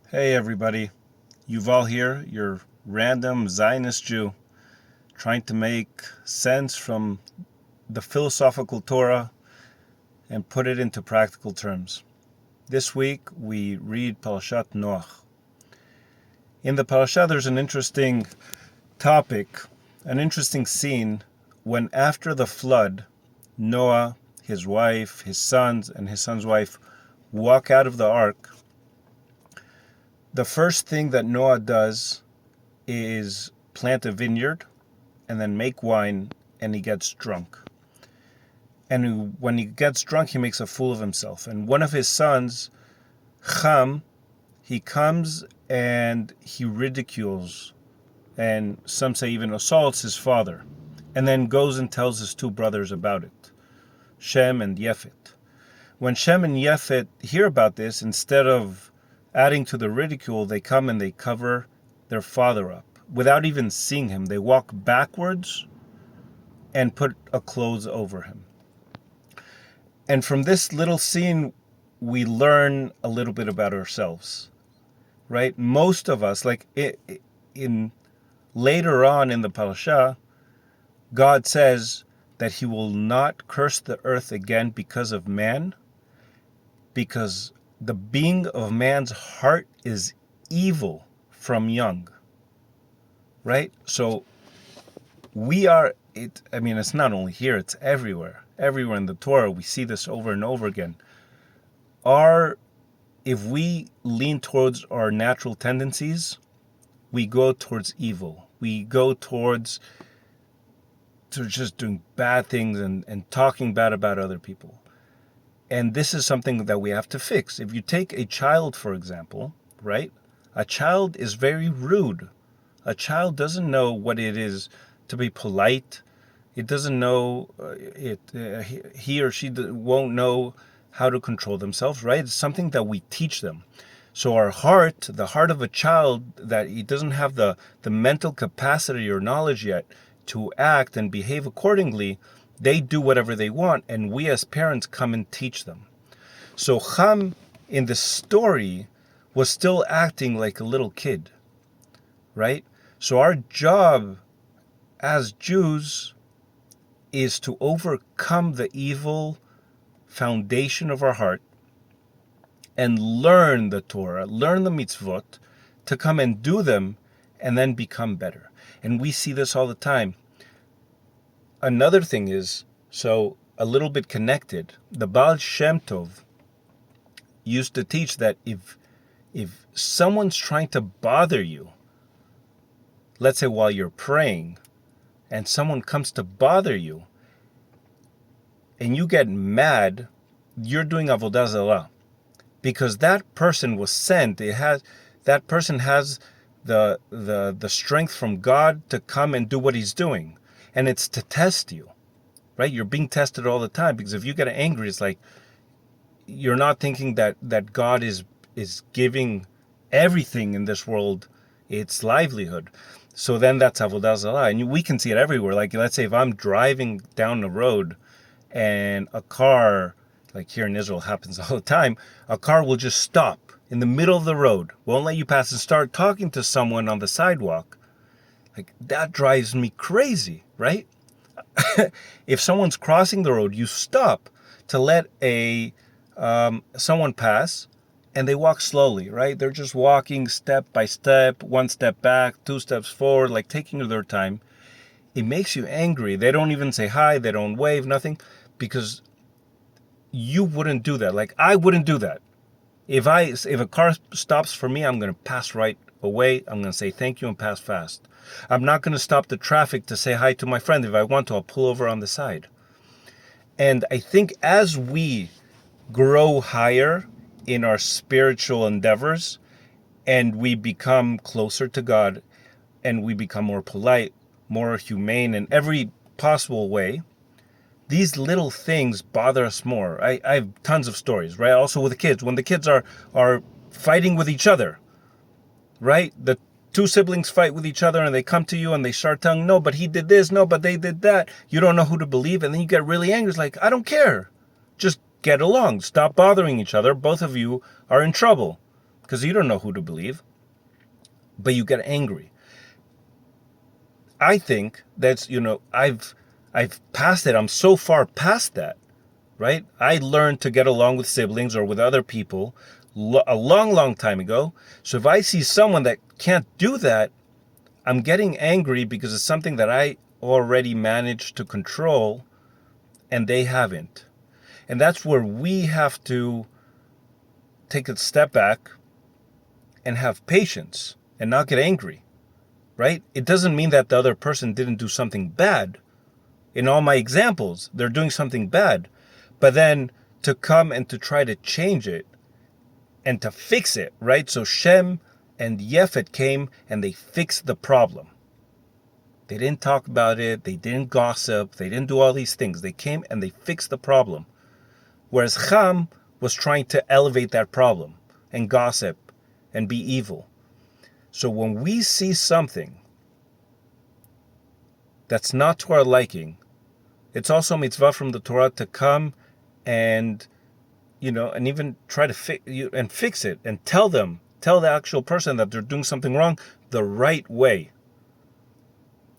Hey everybody, Yuval here, your random Zionist Jew, trying to make sense from the philosophical Torah and put it into practical terms. This week we read Parashat Noah. In the Parasha there's an interesting topic, an interesting scene when after the flood, Noah, his wife, his sons, and his son's wife walk out of the ark. The first thing that Noah does is plant a vineyard and then make wine, and he gets drunk. And when he gets drunk, he makes a fool of himself. And one of his sons, Ham, he comes and he ridicules, and some say even assaults his father, and then goes and tells his two brothers about it, Shem and Yefet. When Shem and Yefet hear about this, instead of adding to the ridicule, they come and they cover their father up. Without even seeing him, they walk backwards and put a clothes over him. And from this little scene, we learn a little bit about ourselves, right? Most of us, later on in the parasha, God says that he will not curse the earth again because of man, because the being of man's heart is evil from young. Right? So it's not only here, it's everywhere. Everywhere in the Torah, we see this over and over again. If we lean towards our natural tendencies, we go towards evil. We go towards just doing bad things and talking bad about other people. And this is something that we have to fix. If you take a child, for example, right? A child is very rude. A child doesn't know what it is to be polite. It doesn't know he or she won't know how to control themselves, right? It's something that we teach them. So our heart, the heart of a child, that he doesn't have the mental capacity or knowledge yet to act and behave accordingly, they do whatever they want, and we as parents come and teach them. So Ham in the story was still acting like a little kid, right? So our job as Jews is to overcome the evil foundation of our heart and learn the Torah, learn the mitzvot, to come and do them and then become better. And we see this all the time. Another thing is, so a little bit connected, the Baal Shem Tov used to teach that if someone's trying to bother you, let's say while you're praying, and someone comes to bother you, and you get mad, you're doing avodah zarah, because that person was sent. That person has the strength from God to come and do what he's doing, and it's to test you, right? You're being tested all the time, because if you get angry, it's like you're not thinking that God is giving everything in this world its livelihood. So then that's avodah zarah, and we can see it everywhere. Like, let's say if I'm driving down the road and a car, like here in Israel happens all the time, a car will just stop in the middle of the road, won't let you pass, and start talking to someone on the sidewalk. Like, that drives me crazy, right? If someone's crossing the road, you stop to let someone pass, and they walk slowly, right? They're just walking step by step, one step back, two steps forward, like taking their time. It makes you angry. They don't even say hi, they don't wave, nothing, because you wouldn't do that. Like, I wouldn't do that. If a car stops for me, I'm going to pass right away. I'm going to say thank you and pass fast. I'm not going to stop the traffic to say hi to my friend. If I want to, I'll pull over on the side. And I think as we grow higher in our spiritual endeavors, and we become closer to God, and we become more polite, more humane in every possible way, these little things bother us more. I have tons of stories, right? Also with the kids. When the kids are fighting with each other, right? The two siblings fight with each other and they come to you and they start telling, no, but he did this, no, but they did that. You don't know who to believe, and then you get really angry. It's like, I don't care. Just get along. Stop bothering each other. Both of you are in trouble. because you don't know who to believe, but you get angry. I think that's, I've passed it. I'm so far past that, right? I learned to get along with siblings or with other people a long, long time ago. So if I see someone that can't do that, I'm getting angry because it's something that I already managed to control and they haven't. And that's where we have to take a step back and have patience and not get angry, right? It doesn't mean that the other person didn't do something bad. In all my examples, they're doing something bad. But then to come and to try to change it and to fix it, right? So Shem and Yefet came and they fixed the problem. They didn't talk about it. They didn't gossip. They didn't do all these things. They came and they fixed the problem. Whereas Ham was trying to elevate that problem and gossip and be evil. So when we see something that's not to our liking, it's also a mitzvah from the Torah to come and, and even try to fix it and tell the actual person that they're doing something wrong the right way.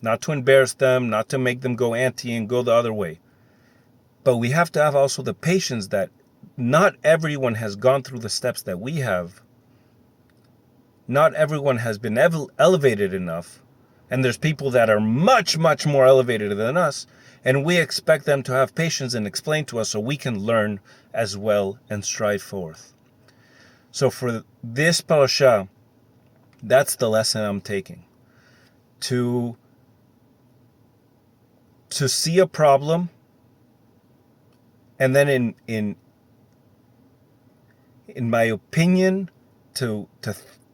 Not to embarrass them, not to make them go anti and go the other way. But we have to have also the patience that not everyone has gone through the steps that we have. Not everyone has been elevated enough. And there's people that are much, much more elevated than us. And we expect them to have patience and explain to us so we can learn as well and strive forth. So for this parasha, that's the lesson I'm taking. To see a problem, and then in my opinion, to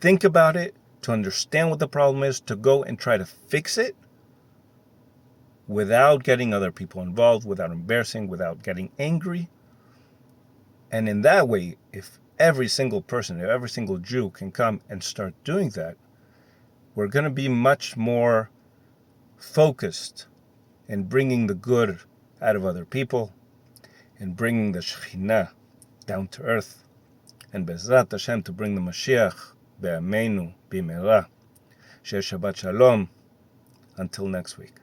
think about it, to understand what the problem is, to go and try to fix it without getting other people involved, without embarrassing, without getting angry. And in that way, if every single person, if every single Jew can come and start doing that, we're going to be much more focused in bringing the good out of other people and bringing the Shekhinah down to earth. And Bezrat Hashem, to bring the Mashiach be'ameinu b'meira. Sheh Shabbat Shalom. Until next week.